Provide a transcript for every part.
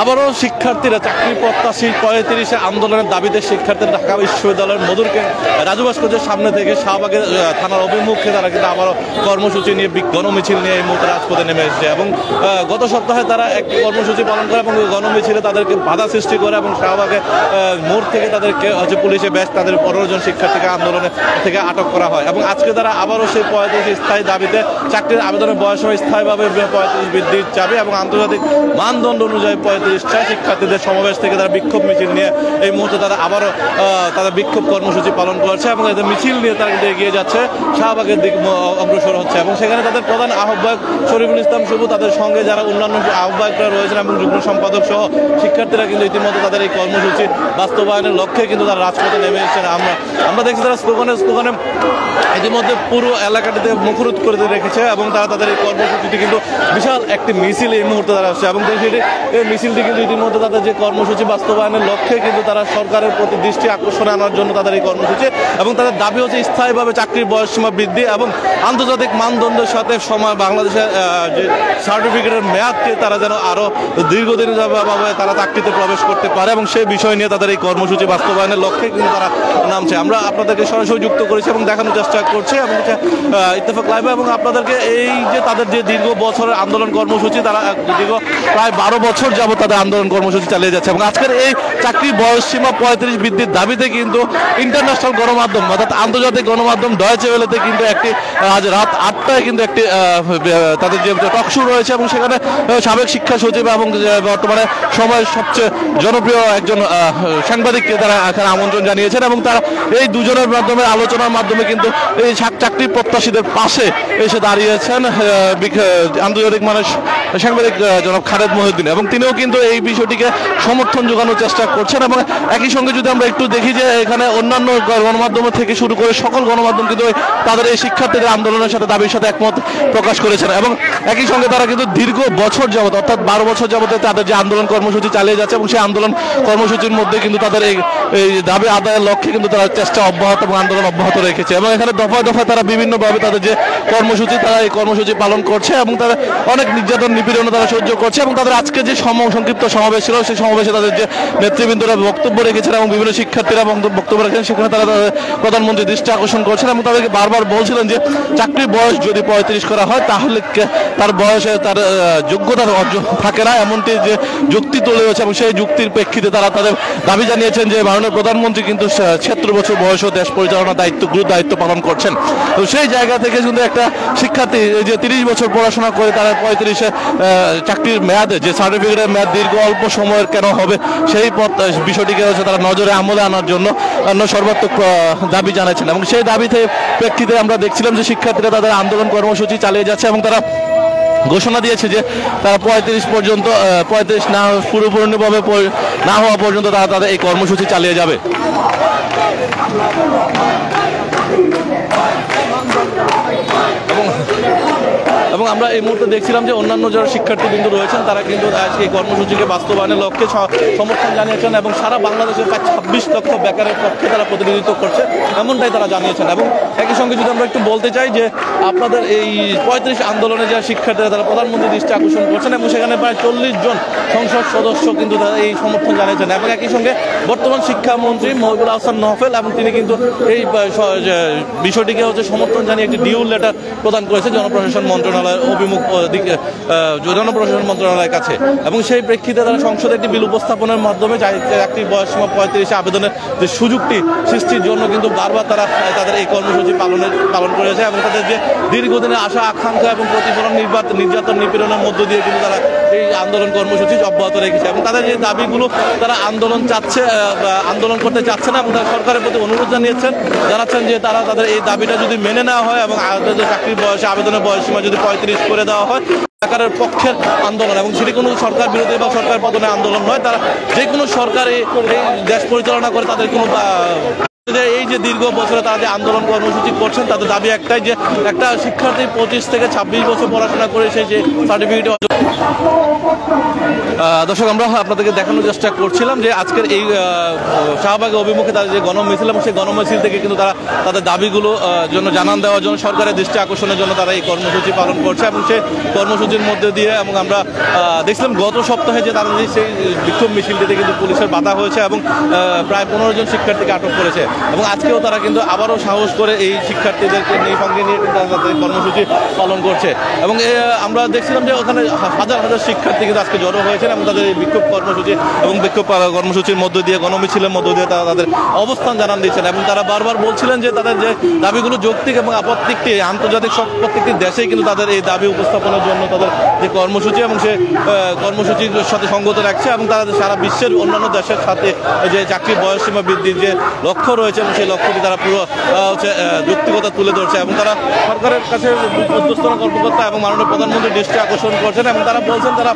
আবারও শিক্ষার্থীরা চাকরি প্রত্যাশী 35 আন্দোলনের দাবিতে শিক্ষার্থীরা ঢাকা বিশ্ববিদ্যালয়ের মধুরকে রাজু ভাস্কর্যের সামনে থেকে শাহবাগের থানার অভিমুখে তারা কিন্তু আবারও কর্মসূচি নিয়ে গণমিছিল নিয়ে এই মুহূর্তে রাজপথে নেমে এসেছে। এবং গত সপ্তাহে তারা একটি কর্মসূচি পালন করে এবং মিছিলে তাদেরকে বাধা সৃষ্টি করে এবং শাহবাগের মোড় থেকে তাদেরকে পুলিশে বেশ তাদের 15 জন শিক্ষার্থীকে আন্দোলনে থেকে আটক করা হয়। এবং আজকে তারা আবারও সেই 35 স্থায়ী দাবিতে চাকরির আবেদনের বয়স স্থায়ীভাবে 35 বৃদ্ধির চাবি এবং আন্তর্জাতিক মানদণ্ড অনুযায়ী 35টা শিক্ষার্থীদের সমাবেশ থেকে তারা বিক্ষোভ মিছিল নিয়ে এই মুহূর্তে তারা আবারও তাদের বিক্ষোভ কর্মসূচি পালন করছে এবং এদের মিছিল নিয়ে তারা কিন্তু এগিয়ে যাচ্ছে, শাহবাগের দিক অগ্রসর হচ্ছে। এবং সেখানে তাদের প্রধান আহ্বায়ক শরীফুল ইসলাম শুভ, তাদের সঙ্গে যারা অন্যান্য আহ্বায়করা রয়েছেন এবং যুগ্ম সম্পাদক সহ শিক্ষার্থীরা কিন্তু ইতিমধ্যে তাদের এই কর্মসূচি বাস্তবায়নের লক্ষ্যে কিন্তু তারা রাজপথে নেমে এসেছেন। আমরা দেখছি তারা স্লোগানে ইতিমধ্যে পুরো এলাকাটিতে মুখরোধ করে রেখেছে এবং তারা তাদের এই কর্মসূচিটি কিন্তু বিশাল একটি মিছিল এই মুহূর্তে তারা আসছে। এবং সেটি এই মিছিলটি কিন্তু ইতিমধ্যে তাদের যে কর্মসূচি বাস্তবায়নের লক্ষ্যে কিন্তু তারা সরকারের প্রতি দৃষ্টি আকর্ষণে আনার জন্য তাদের এই কর্মসূচি এবং তাদের দাবি হচ্ছে স্থায়ীভাবে চাকরির বয়সসীমা বৃদ্ধি এবং আন্তর্জাতিক মানদণ্ডের সাথে বাংলাদেশের যে সার্টিফিকেটের মেয়াদকে তারা যেন আরও দীর্ঘদিন ভাবে তারা চাকরিতে প্রবেশ করতে পারে এবং সেই বিষয় নিয়ে তাদের এই কর্মসূচি বাস্তবায়নের লক্ষ্যে কিন্তু তারা নামছে। আমরা আপনাদেরকে সরাসরি যুক্ত করেছি এবং দেখানোর চেষ্টা করছি এবং ইত্তেফাক লাইভে এবং আপনাদেরকে এই যে তাদের যে দীর্ঘ বছরের আন্দোলন কর্মসূচি, তারা দীর্ঘ প্রায় 12 বছর যাবত তাদের আন্দোলন কর্মসূচি চালিয়ে যাচ্ছে এবং আজকের এই চাকরি বয়সসীমা 35 বৃদ্ধির দাবিতে কিন্তু ইন্টারন্যাশনাল গণমাধ্যম অর্থাৎ আন্তর্জাতিক গণমাধ্যম ডয়েচে ওয়েলেতে কিন্তু একটি আজ রাত 8টায় কিন্তু একটি তাদের যে টক শো রয়েছে এবং সেখানে সাবেক শিক্ষা সচিব এবং বর্তমানে সময়ের সবচেয়ে জনপ্রিয় একজন সাংবাদিককে তারা এখানে আমন্ত্রণ জানিয়েছেন এবং তারা এই দুজনের মাধ্যমে আলোচনার মাধ্যমে কিন্তু এই চাকরি প্রত্যাশীদের পাশে এসে দাঁড়িয়েছেন আন্তর্জাতিক মানের সাংবাদিক জনাব খালেদ মহিউদ্দিন এবং তিনিও কিন্তু এই বিষয়টিকে সমর্থন যোগানোর চেষ্টা করছেন। এবং একই সঙ্গে যদি আমরা একটু দেখি যে এখানে অন্যান্য গণমাধ্যম থেকে শুরু করে সকল গণমাধ্যম কিন্তু তাদের এই শিক্ষার্থীদের আন্দোলনের সাথে দাবির সাথে একমত প্রকাশ করেছেন এবং একই সঙ্গে তারা কিন্তু দীর্ঘ বছর যাবত অর্থাৎ 12 বছর যাবত তাদের যে আন্দোলন কর্মসূচি চালিয়ে যাচ্ছে এবং সেই আন্দোলন কর্মসূচির মধ্যে কিন্তু তাদের এই দাবি আদায়ের লক্ষ্যে কিন্তু তারা চেষ্টা অব্যাহত এবং আন্দোলন অব্যাহত রেখেছে এবং এখানে দফায় দফায় তারা বিভিন্নভাবে তাদের যে কর্মসূচি তারা এই কর্মসূচি পালন করছে এবং তারা অনেক নির্যাতন নিপীড়ন তারা সহ্য করছে এবং তাদের আজকে যে সংক্ষিপ্ত সমাবেশ ছিল সেই সমাবেশে তাদের যে নেতৃবৃন্দরা বক্তব্য রেখেছেন এবং বিভিন্ন শিক্ষার্থীরা বক্তব্য রেখেছেন সেখানে তারা প্রধানমন্ত্রী দৃষ্টি আকর্ষণ করছেন এবং তাদেরকে বারবার বলছিলেন যে চাকরির বয়স যদি 35 করা হয় তাহলে তার বয়সে তার যোগ্যতার অর্জন থাকে না, এমনটি যে যুক্তি তুলে হয়েছে এবং সেই যুক্তির প্রেক্ষিতে তারা তাদের দাবি জানিয়েছেন যে মাননীয় প্রধানমন্ত্রী কিন্তু 76 বছর বয়সেও দেশ পরিচালনার দায়িত্ব পালন করছেন। তো সেই জায়গা থেকে কিন্তু একটা শিক্ষার্থী যে 30 বছর পড়াশোনা করে তারা 35 চাকরির মেয়াদে যে সার্টিফিকেটের মেয়াদ দীর্ঘ অল্প সময়ের কেন হবে সেই বিষয়টিকে হচ্ছে তারা নজরে আমলে আনার জন্য সর্বাত্মক দাবি জানাচ্ছেন এবং সেই দাবিতে প্রেক্ষিতে আমরা দেখছিলাম যে শিক্ষার্থীরা তাদের আন্দোলন কর্মসূচি চালিয়ে যাচ্ছে এবং তারা ঘোষণা দিয়েছে যে তারা 35 না পুরোপুরিভাবে না হওয়া পর্যন্ত তারা তাদের এই কর্মসূচি চালিয়ে যাবে। এবং আমরা এই মুহূর্তে দেখছিলাম যে অন্যান্য যারা শিক্ষার্থীবৃন্দ রয়েছেন তারা কিন্তু এই কর্মসূচিকে বাস্তবায়নের লক্ষ্যে সমর্থন জানিয়েছেন এবং সারা বাংলাদেশের প্রায় 26 লক্ষ বেকারের পক্ষে তারা প্রতিনিধিত্ব করছে এমনটাই তারা জানিয়েছেন। এবং একই সঙ্গে যদি আমরা একটু বলতে চাই যে আপনাদের এই 35 আন্দোলনে যারা শিক্ষার্থীরা তারা প্রধানমন্ত্রী দৃষ্টি আকর্ষণ করছেন এবং সেখানে প্রায় 40 জন সংসদ সদস্য কিন্তু তারা এই সমর্থন জানিয়েছেন এবং একই সঙ্গে বর্তমান শিক্ষামন্ত্রী মহিবুল হাসান নহফেল এবং তিনি কিন্তু এই বিষয়টিকে হচ্ছে সমর্থন জানিয়ে একটি ডিউ লেটার প্রদান করেছে জনপ্রশাসন মন্ত্রণালয় জনপ্রশাসন মন্ত্রণালয়ের কাছে এবং সেই প্রেক্ষিতে তারা সংসদে একটি বিল উপস্থাপনের মাধ্যমে চাকরির বয়সসীমা 35 আবেদনের যে সুযোগটি সৃষ্টির জন্য কিন্তু বারবার তারা তাদের এই কর্মসূচি পালন করেছে এবং তাদের যে দীর্ঘদিনের আশা আকাঙ্ক্ষা এবং প্রতিফলন নির্যাতন নিপীড়নের মধ্য দিয়ে কিন্তু তারা এই আন্দোলন কর্মসূচি অব্যাহত রেখেছে এবং তাদের যে দাবিগুলো তারা আন্দোলন করতে চাচ্ছে না এবং তারা সরকারের প্রতি অনুরোধ জানাচ্ছেন যে তারা তাদের এই দাবিটা যদি মেনে নেওয়া হয় এবং চাকরির বয়সে আবেদনের বয়সসীমা যদি 35 করে দেওয়া হয় সরকারের পক্ষের আন্দোলন এবং সেটি কোনো সরকার বিরোধী বা সরকার পতনের আন্দোলন নয়, তারা যে কোনো সরকার এই দেশ পরিচালনা করে তাদের কোনো এই যে দীর্ঘ বছরে তারা যে আন্দোলন কর্মসূচি করছেন তাদের দাবি একটাই যে একটা শিক্ষার্থী 25 থেকে 26 বছর পড়াশোনা করে সেই যে সার্টিফিকেট দর্শক, আমরা আপনাদেরকে দেখানোর চেষ্টা করছিলাম যে আজকের এই শাহবাগের অভিমুখে তাদের যে গণমিছিল এবং সেই গণমিছিল থেকে কিন্তু তারা তাদের দাবিগুলো জন্য জানান দেওয়ার জন্য, সরকারের দৃষ্টি আকর্ষণের জন্য তারা এই কর্মসূচি পালন করছে। এবং সেই কর্মসূচির মধ্যে দিয়ে এবং আমরা দেখছিলাম গত সপ্তাহে যে তারা সেই বিক্ষোভ মিছিলটিতে কিন্তু পুলিশের বাধা হয়েছে এবং প্রায় 15 জন শিক্ষার্থীকে আটক করেছে। এবং আজকেও তারা কিন্তু আবারও সাহস করে এই শিক্ষার্থীদেরকে সঙ্গে নিয়ে কিন্তু তাদের কর্মসূচি পালন করছে। এবং আমরা দেখছিলাম যে ওখানে হাজার হাজার শিক্ষার্থী কিন্তু আজকে জড়ো হয়েছেন এবং তাদের এই বিক্ষোভ কর্মসূচি এবং বিক্ষোভ কর্মসূচির মধ্য দিয়ে, গণমিছিলের মধ্য দিয়ে তারা তাদের অবস্থান জানান দিচ্ছেন। এবং তারা বারবার বলছিলেন যে তাদের যে দাবিগুলো যৌক্তিক এবং আপত্তিকটি আন্তর্জাতিক প্রত্যেকটি দেশেই কিন্তু তাদের এই দাবি উপস্থাপনের জন্য তাদের যে কর্মসূচি এবং সে কর্মসূচির সাথে সঙ্গত রাখছে। এবং তারা সারা বিশ্বের অন্যান্য দেশের সাথে যে চাকরির বয়সসীমা বৃদ্ধির যে লক্ষ্য রয়েছে এবং সেই লক্ষ্যটি তারা পুরো যৌক্তিকতা তুলে ধরছে। এবং তারা সরকারের কাছে ঊর্ধ্বতন কর্মকর্তা এবং মাননীয় প্রধানমন্ত্রীর দৃষ্টি আকর্ষণ করছেন। এবং তারা বলছেন তারা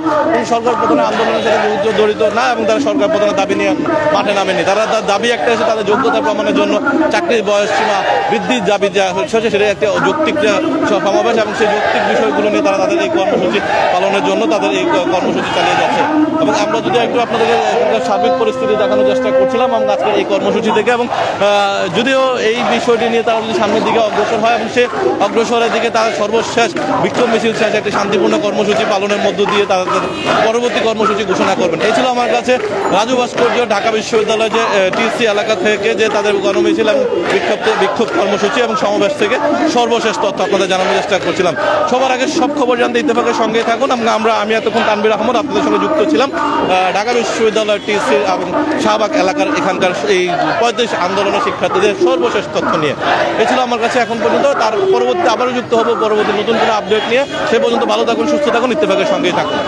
সরকার প্রধানের আন্দোলনের সাথে জড়িত না এবং তারা সরকার প্রধানের দাবি নিয়ে মাঠে নামেনি। তারা তার দাবি একটা এসে তাদের যোগ্যতা প্রমাণের জন্য চাকরির বয়সসীমা বৃদ্ধির দাবি যা হচ্ছে সেটাই একটা যৌক্তিক সমাবেশ এবং সেই যৌক্তিক বিষয়গুলো নিয়ে তারা তাদের এই কর্মসূচি পালনের জন্য তাদের এই কর্মসূচি চালিয়ে যাচ্ছে। এবং আমরা যদি একটু আপনাদেরকে সার্বিক পরিস্থিতি দেখানোর চেষ্টা করছিলাম এবং আজকের এই কর্মসূচি থেকে, এবং যদিও এই বিষয়টি নিয়ে তারা যদি সামনের দিকে অগ্রসর হয় এবং সে অগ্রসরের দিকে তারা সর্বশেষ বিক্ষোভ মিছিল শেষ একটি শান্তিপূর্ণ কর্মসূচি পালনের মধ্য দিয়ে তাদের পরবর্তী কর্মসূচি ঘোষণা করবেন। এই ছিল আমার কাছে রাজু ভাস্কর্য ঢাকা বিশ্ববিদ্যালয় যে টিসি এলাকা থেকে যে তাদের গণমিছিল এবং বিক্ষোভ কর্মসূচি এবং সমাবেশ থেকে সর্বশেষ তথ্য আপনাদের জানানোর চেষ্টা করছিলাম। সবার আগে সব খবর জানতে ইত্তেফাকের সঙ্গেই থাকুন। আমি এতক্ষণ তানভীর আহমদ আপনাদের সঙ্গে যুক্ত ছিলাম ঢাকা বিশ্ববিদ্যালয় টিসি এবং শাহবাগ এলাকার এখানকার এই 35 আন্দোলনের শিক্ষার্থীদের সর্বশেষ তথ্য নিয়ে। এই ছিল আমার কাছে এখন পর্যন্ত। তার পরবর্তী আবারও যুক্ত হবো পরবর্তী নতুন কোনো আপডেট নিয়ে। সে পর্যন্ত ভালো থাকুন, সুস্থ থাকুন, ইত্তেফাকের সঙ্গেই থাকুন।